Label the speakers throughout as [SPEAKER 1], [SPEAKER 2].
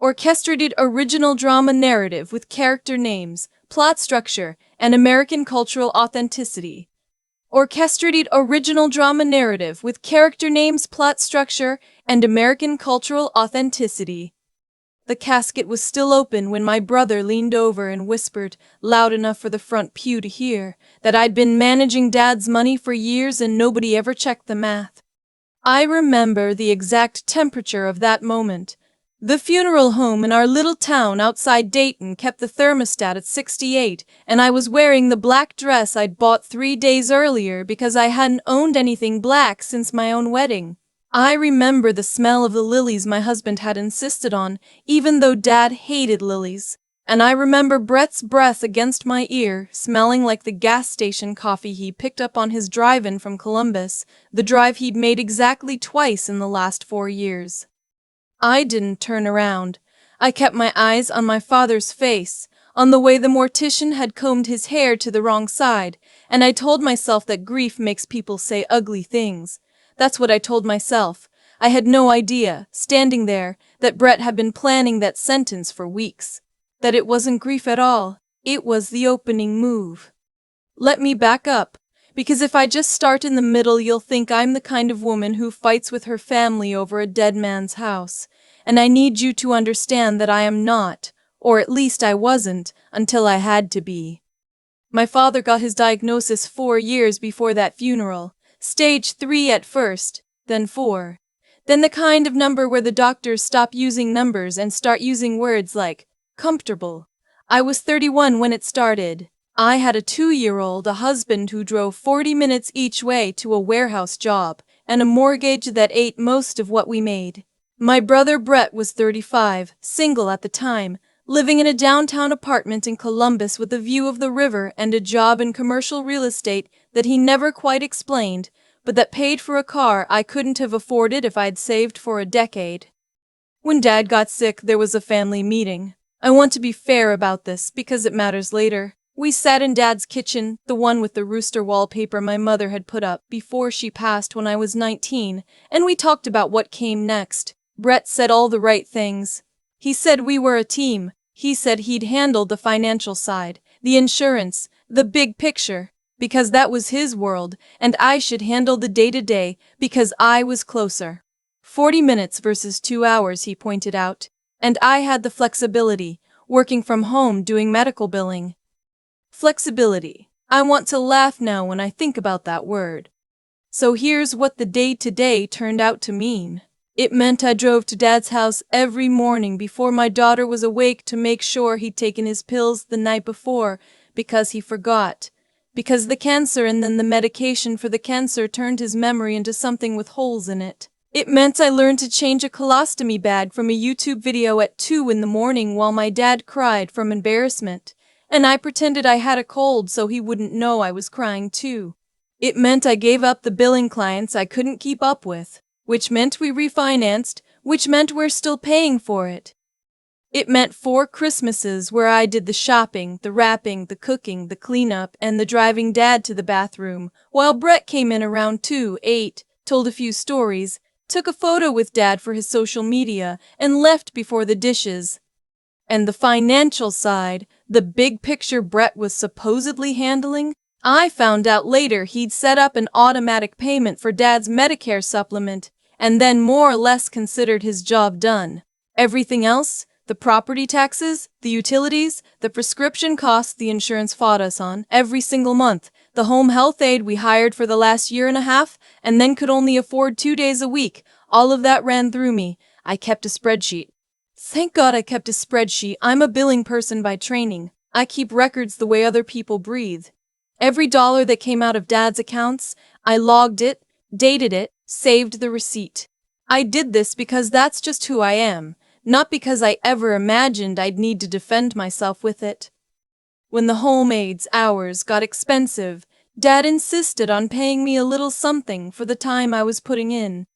[SPEAKER 1] Orchestrated original drama narrative with character names, plot structure, and American cultural authenticity. Orchestrated original drama narrative with character names, plot structure, and American cultural authenticity. The casket was still open when my brother leaned over and whispered, loud enough for the front pew to hear, that I'd been managing Dad's money for years and nobody ever checked the math. I remember the exact temperature of that moment. The funeral home in our little town outside Dayton kept the thermostat at 68, and I was wearing the black dress I'd bought 3 days earlier because I hadn't owned anything black since my own wedding. I remember the smell of the lilies my husband had insisted on, even though Dad hated lilies. And I remember Brett's breath against my ear, smelling like the gas station coffee he picked up on his drive-in from Columbus, the drive he'd made exactly twice in the last 4 years. I didn't turn around. I kept my eyes on my father's face, on the way the mortician had combed his hair to the wrong side, and I told myself that grief makes people say ugly things. That's what I told myself. I had no idea, standing there, that Brett had been planning that sentence for weeks. That it wasn't grief at all. It was the opening move. Let me back up, because if I just start in the middle, you'll think I'm the kind of woman who fights with her family over a dead man's house. And I need you to understand that I am not, or at least I wasn't, until I had to be. My father got his diagnosis 4 years before that funeral. Stage 3 at first, then 4. Then the kind of number where the doctors stop using numbers and start using words like comfortable. I was 31 when it started. I had a 2-year-old, a husband who drove 40 minutes each way to a warehouse job, and a mortgage that ate most of what we made. My brother Brett was 35, single at the time, living in a downtown apartment in Columbus with a view of the river and a job in commercial real estate that he never quite explained, but that paid for a car I couldn't have afforded if I'd saved for a decade. When Dad got sick, there was a family meeting. I want to be fair about this because it matters later. We sat in Dad's kitchen, the one with the rooster wallpaper my mother had put up before she passed when I was 19, and we talked about what came next. Brett said all the right things. He said we were a team. He said he'd handle the financial side, the insurance, the big picture, because that was his world, and I should handle the day-to-day because I was closer. 40 minutes versus 2 hours, he pointed out, and I had the flexibility, working from home doing medical billing. Flexibility. I want to laugh now when I think about that word. So here's what the day-to-day turned out to mean. It meant I drove to Dad's house every morning before my daughter was awake to make sure he'd taken his pills the night before, because he forgot. Because the cancer and then the medication for the cancer turned his memory into something with holes in it. It meant I learned to change a colostomy bag from a YouTube video at 2 in the morning while my dad cried from embarrassment, and I pretended I had a cold so he wouldn't know I was crying too. It meant I gave up the billing clients I couldn't keep up with, which meant we refinanced, which meant we're still paying for it. It meant 4 Christmases where I did the shopping, the wrapping, the cooking, the cleanup, and the driving Dad to the bathroom, while Brett came in around 2, ate, told a few stories, took a photo with Dad for his social media, and left before the dishes. And the financial side, the big picture Brett was supposedly handling, I found out later he'd set up an automatic payment for Dad's Medicare supplement, and then more or less considered his job done. Everything else, the property taxes, the utilities, the prescription costs the insurance fought us on every single month, the home health aide we hired for the last year and a half, and then could only afford 2 days a week, all of that ran through me. I kept a spreadsheet. Thank God I kept a spreadsheet. I'm a billing person by training. I keep records the way other people breathe. Every dollar that came out of Dad's accounts, I logged it, dated it, saved the receipt. I did this because that's just who I am, not because I ever imagined I'd need to defend myself with it. When the home aide's hours got expensive, Dad insisted on paying me a little something for the time I was putting in.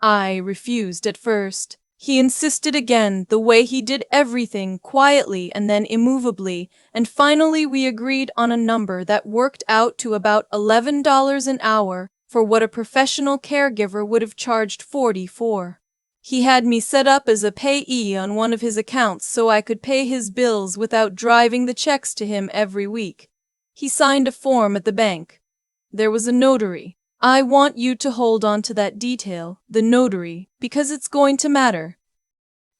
[SPEAKER 1] I refused at first. He insisted again, the way he did everything, quietly and then immovably, and finally we agreed on a number that worked out to about $11 an hour for what a professional caregiver would have charged 40 for. He had me set up as a payee on one of his accounts so I could pay his bills without driving the checks to him every week. He signed a form at the bank. There was a notary. I want you to hold on to that detail, the notary, because it's going to matter.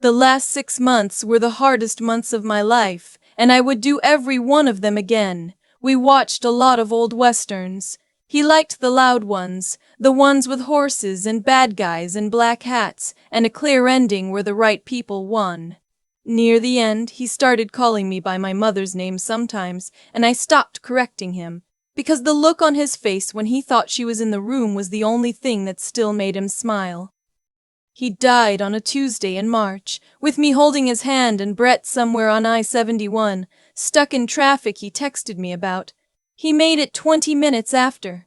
[SPEAKER 1] The last 6 months were the hardest months of my life, and I would do every one of them again. We watched a lot of old westerns. He liked the loud ones, the ones with horses and bad guys and black hats, and a clear ending where the right people won. Near the end, he started calling me by my mother's name sometimes, and I stopped correcting him, because the look on his face when he thought she was in the room was the only thing that still made him smile. He died on a Tuesday in March, with me holding his hand and Brett somewhere on I-71, stuck in traffic he texted me about. He made it 20 minutes after.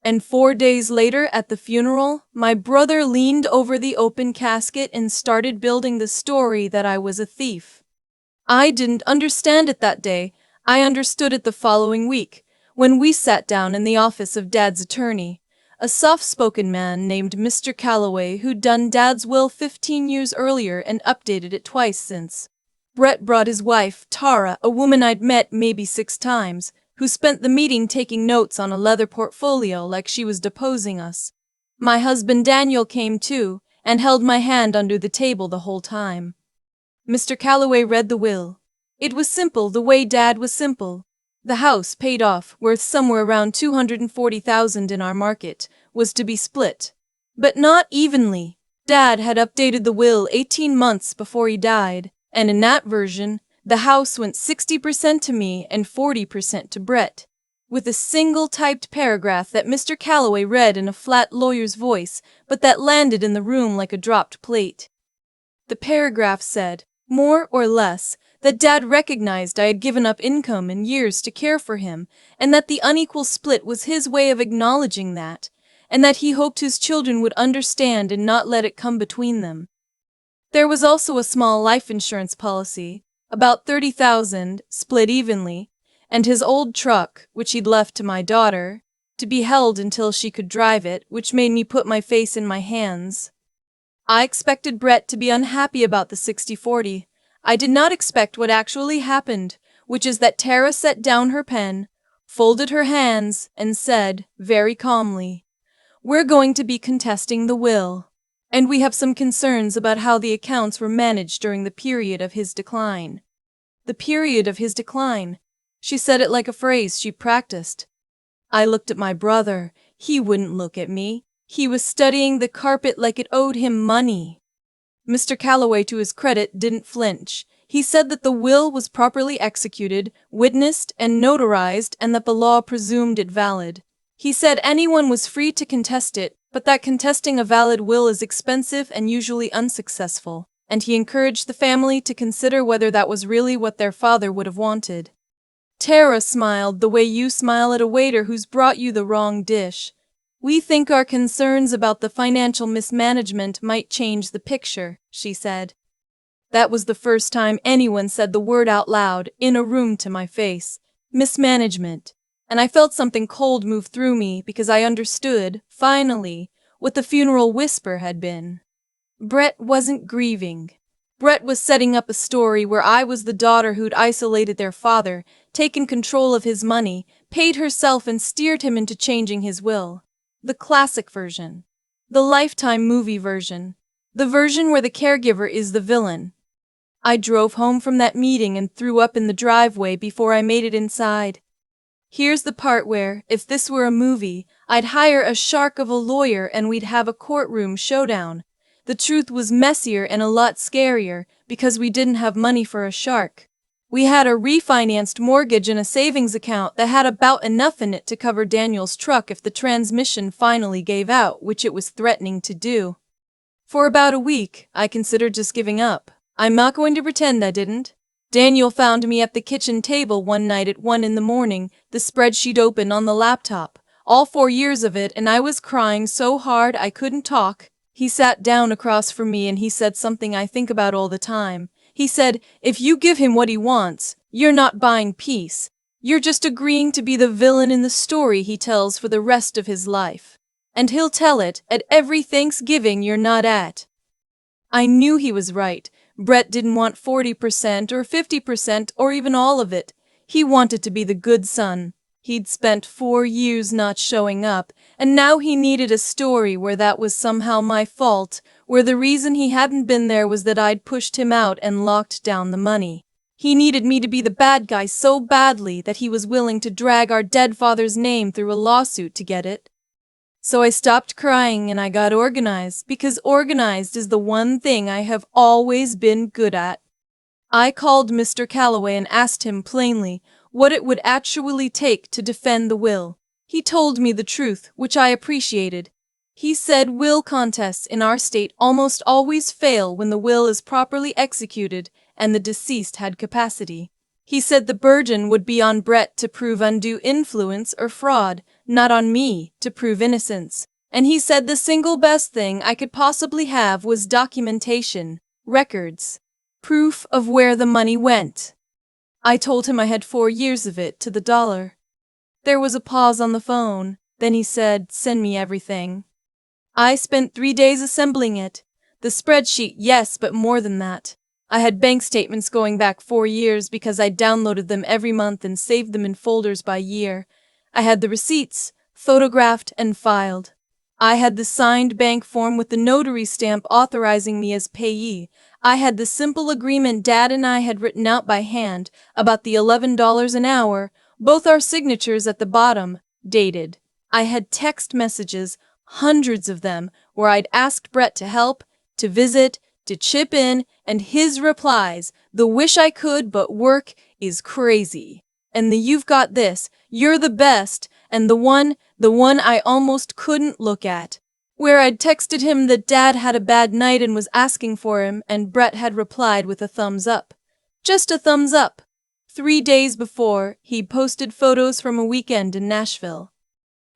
[SPEAKER 1] And 4 days later at the funeral, my brother leaned over the open casket and started building the story that I was a thief. I didn't understand it that day. I understood it the following week, when we sat down in the office of Dad's attorney, a soft-spoken man named Mr. Calloway who'd done Dad's will 15 years earlier and updated it twice since. Brett brought his wife, Tara, a woman I'd met maybe 6 times, who spent the meeting taking notes on a leather portfolio like she was deposing us. My husband Daniel came too, and held my hand under the table the whole time. Mr. Calloway read the will. It was simple the way Dad was simple. The house, paid off, worth somewhere around $240,000 in our market, was to be split. But not evenly. Dad had updated the will 18 months before he died, and in that version, the house went 60% to me and 40% to Brett, with a single typed paragraph that Mr. Calloway read in a flat lawyer's voice, but that landed in the room like a dropped plate. The paragraph said, more or less, that Dad recognized I had given up income and years to care for him, and that the unequal split was his way of acknowledging that, and that he hoped his children would understand and not let it come between them. There was also a small life insurance policy, about $30,000, split evenly, and his old truck, which he'd left to my daughter, to be held until she could drive it, which made me put my face in my hands. I expected Brett to be unhappy about the 60-40. I did not expect what actually happened, which is that Tara set down her pen, folded her hands, and said, very calmly, "We're going to be contesting the will, and we have some concerns about how the accounts were managed during the period of his decline." The period of his decline. She said it like a phrase she practiced. I looked at my brother. He wouldn't look at me. He was studying the carpet like it owed him money. Mr. Calloway, to his credit, didn't flinch. He said that the will was properly executed, witnessed, and notarized, and that the law presumed it valid. He said anyone was free to contest it, but that contesting a valid will is expensive and usually unsuccessful, and he encouraged the family to consider whether that was really what their father would have wanted. Tara smiled the way you smile at a waiter who's brought you the wrong dish. "We think our concerns about the financial mismanagement might change the picture," she said. That was the first time anyone said the word out loud, in a room to my face. Mismanagement. And I felt something cold move through me because I understood, finally, what the funeral whisper had been. Brett wasn't grieving. Brett was setting up a story where I was the daughter who'd isolated their father, taken control of his money, paid herself and steered him into changing his will. The classic version. The Lifetime movie version. The version where the caregiver is the villain. I drove home from that meeting and threw up in the driveway before I made it inside. Here's the part where, if this were a movie, I'd hire a shark of a lawyer and we'd have a courtroom showdown. The truth was messier and a lot scarier because we didn't have money for a shark. We had a refinanced mortgage and a savings account that had about enough in it to cover Daniel's truck if the transmission finally gave out, which it was threatening to do. For about a week, I considered just giving up. I'm not going to pretend I didn't. Daniel found me at the kitchen table one night at 1 in the morning, the spreadsheet open on the laptop, all 4 years of it, and I was crying so hard I couldn't talk. He sat down across from me and he said something I think about all the time. He said, "If you give him what he wants, you're not buying peace. You're just agreeing to be the villain in the story he tells for the rest of his life. And he'll tell it at every Thanksgiving you're not at." I knew he was right. Brett didn't want 40% or 50% or even all of it. He wanted to be the good son. He'd spent 4 years not showing up, and now he needed a story where that was somehow my fault, where the reason he hadn't been there was that I'd pushed him out and locked down the money. He needed me to be the bad guy so badly that he was willing to drag our dead father's name through a lawsuit to get it. So I stopped crying and I got organized, because organized is the one thing I have always been good at. I called Mr. Calloway and asked him plainly what it would actually take to defend the will. He told me the truth, which I appreciated. He said will contests in our state almost always fail when the will is properly executed and the deceased had capacity. He said the burden would be on Brett to prove undue influence or fraud, not on me to prove innocence. And he said the single best thing I could possibly have was documentation, records, proof of where the money went. I told him I had 4 years of it to the dollar. There was a pause on the phone. Then he said, "Send me everything." I spent 3 days assembling it. The spreadsheet, yes, but more than that. I had bank statements going back 4 years because I downloaded them every month and saved them in folders by year. I had the receipts, photographed and filed. I had the signed bank form with the notary stamp authorizing me as payee. I had the simple agreement Dad and I had written out by hand about the $11 an hour, both our signatures at the bottom, dated. I had text messages, hundreds of them, where I'd asked Brett to help, to visit, to chip in, and his replies, the wish I could but work is crazy. And the you've got this, you're the best, and the one I almost couldn't look at. Where I'd texted him that Dad had a bad night and was asking for him, and Brett had replied with a thumbs up. Just a thumbs up. 3 days before, he'd posted photos from a weekend in Nashville.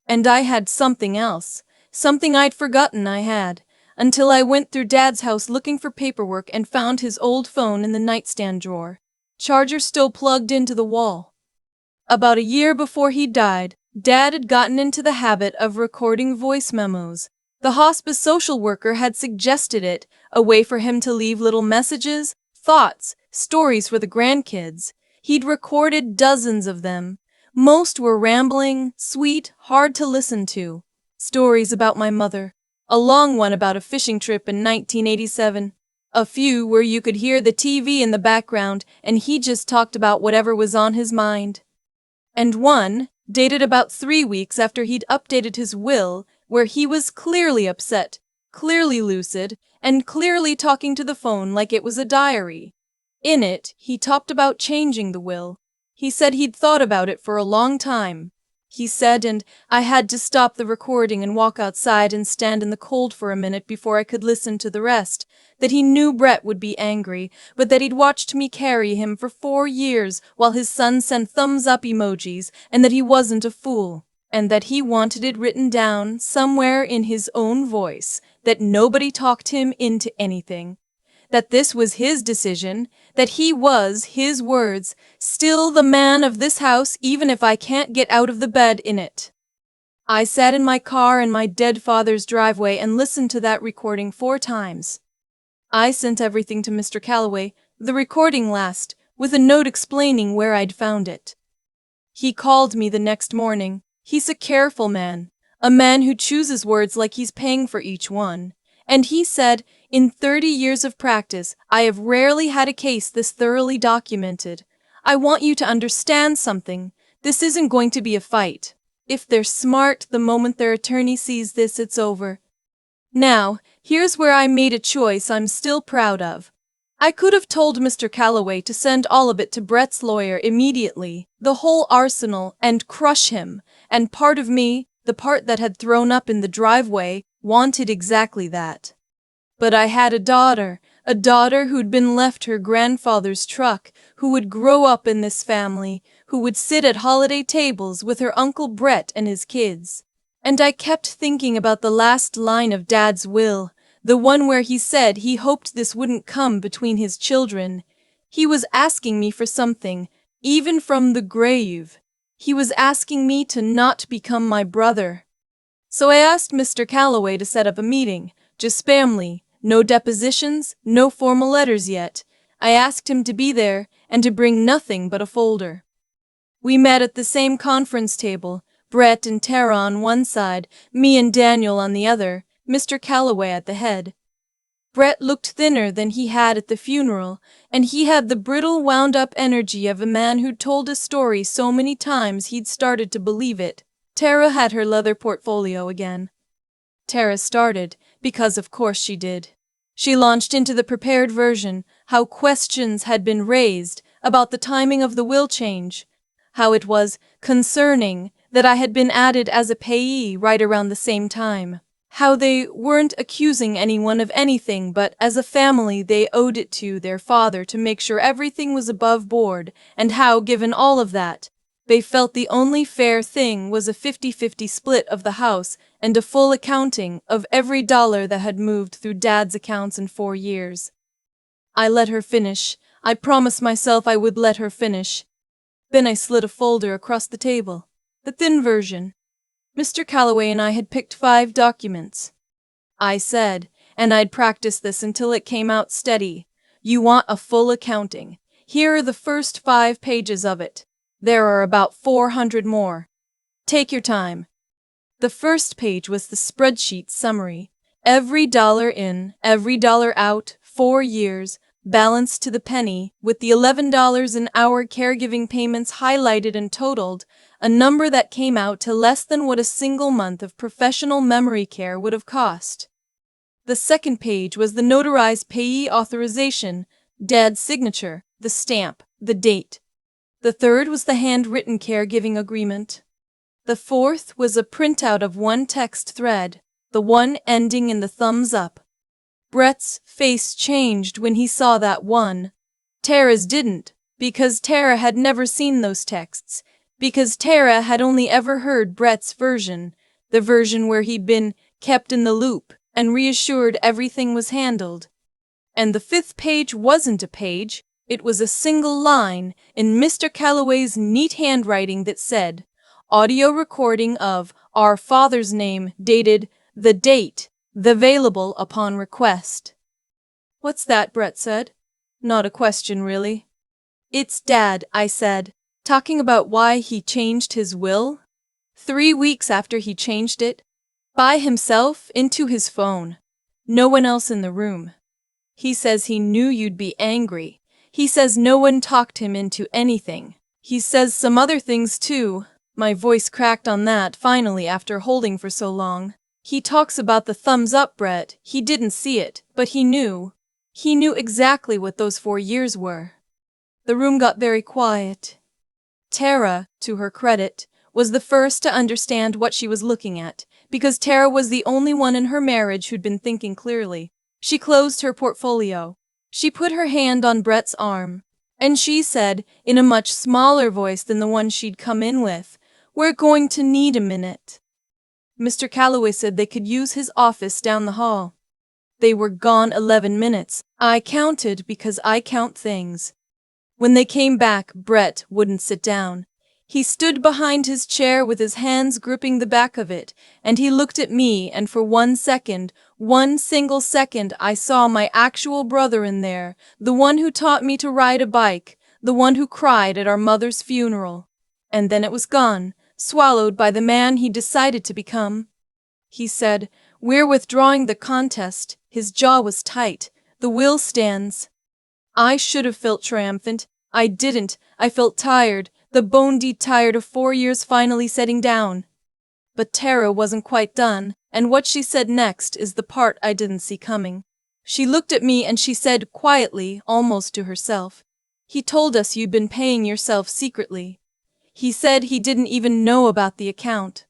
[SPEAKER 1] And I had something else, something I'd forgotten I had, until I went through Dad's house looking for paperwork and found his old phone in the nightstand drawer. Charger still plugged into the wall. About a year before he died, Dad had gotten into the habit of recording voice memos. The hospice social worker had suggested it, a way for him to leave little messages, thoughts, stories for the grandkids. He'd recorded dozens of them. Most were rambling, sweet, hard to listen to. Stories about my mother. A long one about a fishing trip in 1987. A few where you could hear the TV in the background and he just talked about whatever was on his mind. And one, dated about 3 weeks after he'd updated his will, where he was clearly upset, clearly lucid, and clearly talking to the phone like it was a diary. In it, he talked about changing the will. He said he'd thought about it for a long time. He said, and I had to stop the recording and walk outside and stand in the cold for a minute before I could listen to the rest, that he knew Brett would be angry, but that he'd watched me carry him for 4 years while his son sent thumbs-up emojis, and that he wasn't a fool, and that he wanted it written down somewhere in his own voice, that nobody talked him into anything. That this was his decision, that he was, his words, still the man of this house even if I can't get out of the bed in it. I sat in my car in my dead father's driveway and listened to that recording 4 times. I sent everything to Mr. Calloway, the recording last, with a note explaining where I'd found it. He called me the next morning. He's a careful man, a man who chooses words like he's paying for each one. And he said, in 30 years of practice, I have rarely had a case this thoroughly documented. I want you to understand something. This isn't going to be a fight. If they're smart, the moment their attorney sees this, it's over. Now, here's where I made a choice I'm still proud of. I could have told Mr. Calloway to send all of it to Brett's lawyer immediately, the whole arsenal, and crush him. And part of me, the part that had thrown up in the driveway, wanted exactly that. But I had a daughter who'd been left her grandfather's truck, who would grow up in this family, who would sit at holiday tables with her Uncle Brett and his kids. And I kept thinking about the last line of Dad's will, the one where he said he hoped this wouldn't come between his children. He was asking me for something, even from the grave. He was asking me to not become my brother. So I asked Mr. Calloway to set up a meeting, just family, No depositions, no formal letters yet. I asked him to be there and to bring nothing but a folder. We met at the same conference table, Brett and Tara on one side, me and Daniel on the other, Mr. Calloway at the head. Brett looked thinner than he had at the funeral, and he had the brittle, wound-up energy of a man who'd told a story so many times he'd started to believe it. Tara had her leather portfolio again. Tara started, because of course she did. She launched into the prepared version, how questions had been raised about the timing of the will change, how it was concerning that I had been added as a payee right around the same time, how they weren't accusing anyone of anything, but as a family they owed it to their father to make sure everything was above board, and how, given all of that, they felt the only fair thing was a 50-50 split of the house and a full accounting of every dollar that had moved through Dad's accounts in 4 years. I let her finish. I promised myself I would let her finish. Then I slid a folder across the table, the thin version. Mr. Calloway and I had picked 5 documents. I said, and I'd practiced this until it came out steady, you want a full accounting. Here are the first 5 pages of it. There are about 400 more. Take your time. The first page was the spreadsheet summary. Every dollar in, every dollar out, 4 years, balanced to the penny, with the $11 an hour caregiving payments highlighted and totaled, a number that came out to less than what a single month of professional memory care would have cost. The second page was the notarized payee authorization, Dad's signature, the stamp, the date. The third was the handwritten caregiving agreement. The fourth was a printout of one text thread, the one ending in the thumbs up. Brett's face changed when he saw that one. Tara's didn't, because Tara had never seen those texts, because Tara had only ever heard Brett's version, the version where he'd been kept in the loop and reassured everything was handled. And the 5th page wasn't a page, it was a single line in Mr. Calloway's neat handwriting that said, audio recording of our father's name dated the date, the available upon request. What's that? Brett said. Not a question, really. It's Dad, I said, talking about why he changed his will. 3 weeks after he changed it, by himself, into his phone. No one else in the room. He says he knew you'd be angry. He says no one talked him into anything. He says some other things too. My voice cracked on that finally after holding for so long. He talks about the thumbs up, Brett. He didn't see it, but he knew. He knew exactly what those 4 years were. The room got very quiet. Tara, to her credit, was the first to understand what she was looking at, because Tara was the only one in her marriage who'd been thinking clearly. She closed her portfolio. She put her hand on Brett's arm, and she said, in a much smaller voice than the one she'd come in with, "We're going to need a minute." Mr. Calloway said they could use his office down the hall. They were gone 11 minutes. I counted because I count things. When they came back, Brett wouldn't sit down. He stood behind his chair with his hands gripping the back of it, and he looked at me, and for 1 second, 1 single second, I saw my actual brother in there, the one who taught me to ride a bike, the one who cried at our mother's funeral. And then it was gone, swallowed by the man he decided to become. He said, "We're withdrawing the contest." His jaw was tight. "The will stands." I should have felt triumphant. I didn't. I felt tired, the bone-dead tired of 4 years finally setting down. But Tara wasn't quite done, and what she said next is the part I didn't see coming. She looked at me and she said quietly, almost to herself, "He told us you'd been paying yourself secretly. He said he didn't even know about the account."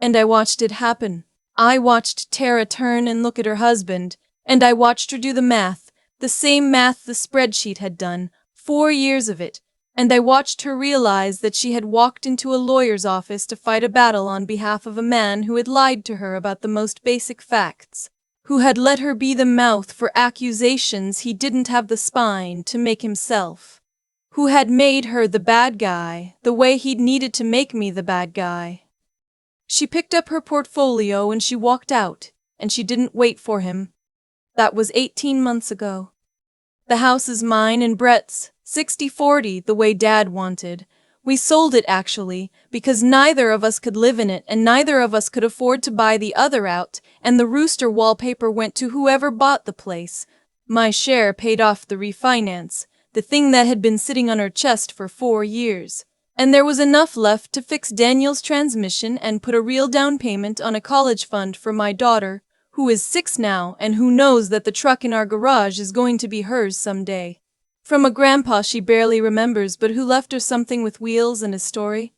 [SPEAKER 1] And I watched it happen. I watched Tara turn and look at her husband, and I watched her do the math, the same math the spreadsheet had done, 4 years of it, and I watched her realize that she had walked into a lawyer's office to fight a battle on behalf of a man who had lied to her about the most basic facts, who had let her be the mouth for accusations he didn't have the spine to make himself, who had made her the bad guy the way he'd needed to make me the bad guy. She picked up her portfolio and she walked out, and she didn't wait for him. That was 18 months ago. The house is mine and Brett's, 60-40, the way Dad wanted. We sold it actually, because neither of us could live in it and neither of us could afford to buy the other out, and the rooster wallpaper went to whoever bought the place. My share paid off the refinance, the thing that had been sitting on her chest for 4 years. And there was enough left to fix Daniel's transmission and put a real down payment on a college fund for my daughter, who is 6 now and who knows that the truck in our garage is going to be hers someday. From a grandpa she barely remembers but who left her something with wheels and a story.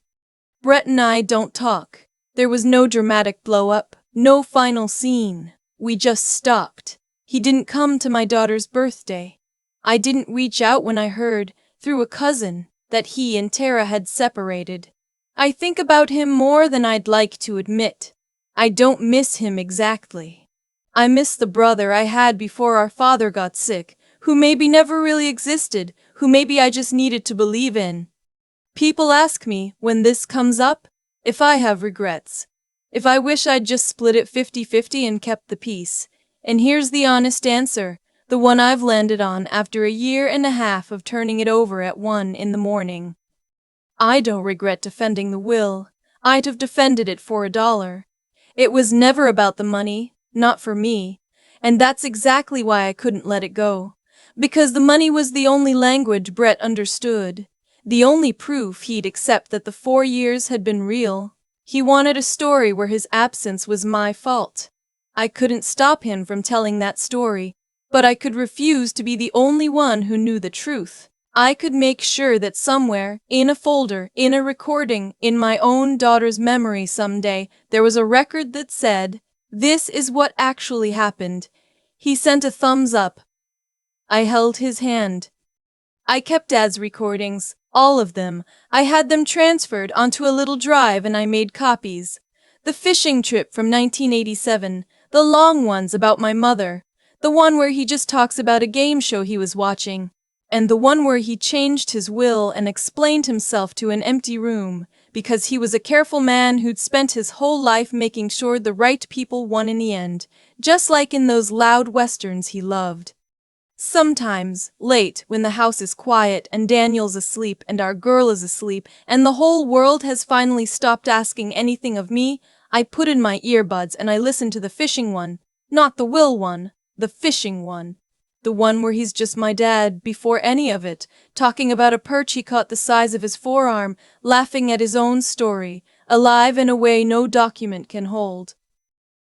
[SPEAKER 1] Brett and I don't talk. There was no dramatic blow-up, no final scene. We just stopped. He didn't come to my daughter's birthday. I didn't reach out when I heard, through a cousin, that he and Tara had separated. I think about him more than I'd like to admit. I don't miss him exactly. I miss the brother I had before our father got sick, who maybe never really existed, who maybe I just needed to believe in. People ask me, when this comes up, if I have regrets. If I wish I'd just split it 50-50 and kept the peace. And here's the honest answer, the one I've landed on after 1.5 years of turning it over at 1 a.m. I don't regret defending the will. I'd have defended it for $1. It was never about the money, not for me. And that's exactly why I couldn't let it go. Because the money was the only language Brett understood. The only proof he'd accept that the 4 years had been real. He wanted a story where his absence was my fault. I couldn't stop him from telling that story, but I could refuse to be the only one who knew the truth. I could make sure that somewhere, in a folder, in a recording, in my own daughter's memory someday, there was a record that said, "This is what actually happened." He sent a thumbs up. I held his hand. I kept Dad's recordings, all of them. I had them transferred onto a little drive and I made copies. The fishing trip from 1987, the long ones about my mother, the one where he just talks about a game show he was watching, and the one where he changed his will and explained himself to an empty room, because he was a careful man who'd spent his whole life making sure the right people won in the end, just like in those loud westerns he loved. Sometimes, late, when the house is quiet and Daniel's asleep and our girl is asleep and the whole world has finally stopped asking anything of me, I put in my earbuds and I listen to the fishing one, not the will one, the fishing one. The one where he's just my dad, before any of it, talking about a perch he caught the size of his forearm, laughing at his own story, alive in a way no document can hold.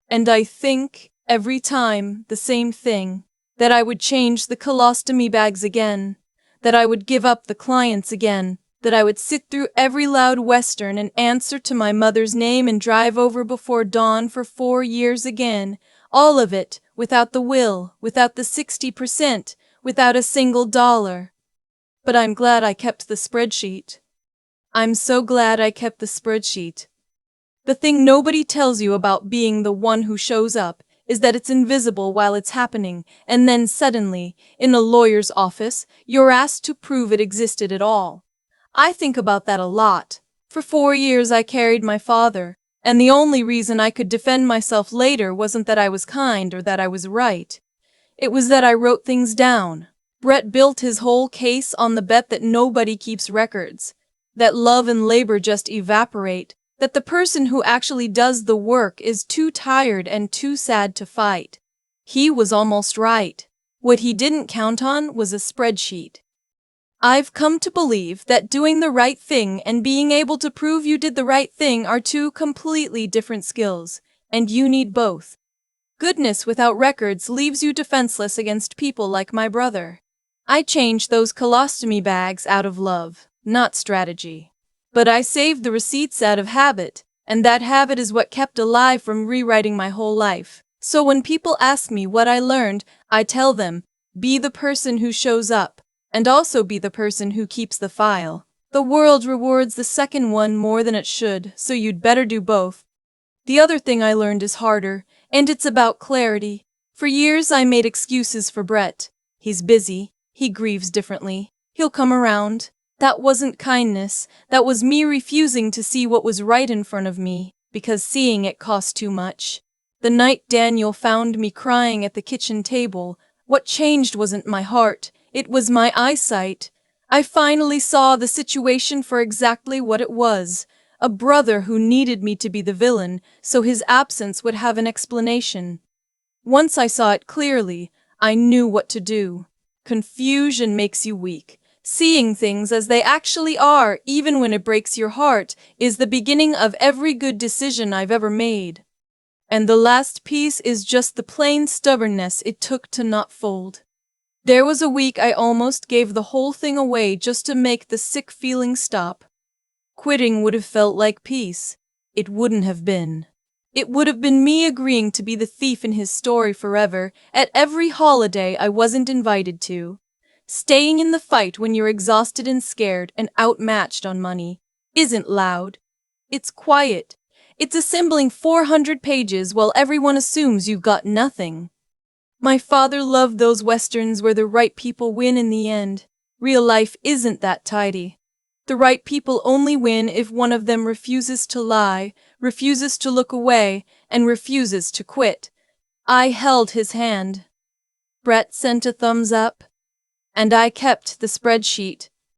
[SPEAKER 1] And I think, every time, the same thing, that I would change the colostomy bags again, that I would give up the clients again, that I would sit through every loud western and answer to my mother's name and drive over before dawn for 4 years again, all of it, without the will, without the 60%, without a single dollar. But I'm glad I kept the spreadsheet. I'm so glad I kept the spreadsheet. The thing nobody tells you about being the one who shows up is that it's invisible while it's happening, and then suddenly, in a lawyer's office, you're asked to prove it existed at all. I think about that a lot. For 4 years I carried my father, and the only reason I could defend myself later wasn't that I was kind or that I was right. It was that I wrote things down. Brett built his whole case on the bet that nobody keeps records, that love and labor just evaporate, that the person who actually does the work is too tired and too sad to fight. He was almost right. What he didn't count on was a spreadsheet. I've come to believe that doing the right thing and being able to prove you did the right thing are two completely different skills, and you need both. Goodness without records leaves you defenseless against people like my brother. I changed those colostomy bags out of love, not strategy. But I saved the receipts out of habit, and that habit is what kept alive from rewriting my whole life. So when people ask me what I learned, I tell them, be the person who shows up. And also be the person who keeps the file. The world rewards the second one more than it should, so you'd better do both. The other thing I learned is harder, and it's about clarity. For years I made excuses for Brett. He's busy, he grieves differently, he'll come around. That wasn't kindness, that was me refusing to see what was right in front of me, because seeing it cost too much. The night Daniel found me crying at the kitchen table, what changed wasn't my heart, it was my eyesight. I finally saw the situation for exactly what it was. A brother who needed me to be the villain, so his absence would have an explanation. Once I saw it clearly, I knew what to do. Confusion makes you weak. Seeing things as they actually are, even when it breaks your heart, is the beginning of every good decision I've ever made. And the last piece is just the plain stubbornness it took to not fold. There was a week I almost gave the whole thing away just to make the sick feeling stop. Quitting would have felt like peace. It wouldn't have been. It would have been me agreeing to be the thief in his story forever, at every holiday I wasn't invited to. Staying in the fight when you're exhausted and scared and outmatched on money isn't loud. It's quiet. It's assembling 400 pages while everyone assumes you've got nothing. My father loved those westerns where the right people win in the end. Real life isn't that tidy. The right people only win if one of them refuses to lie, refuses to look away, and refuses to quit. I held his hand. Brett sent a thumbs up, and I kept the spreadsheet.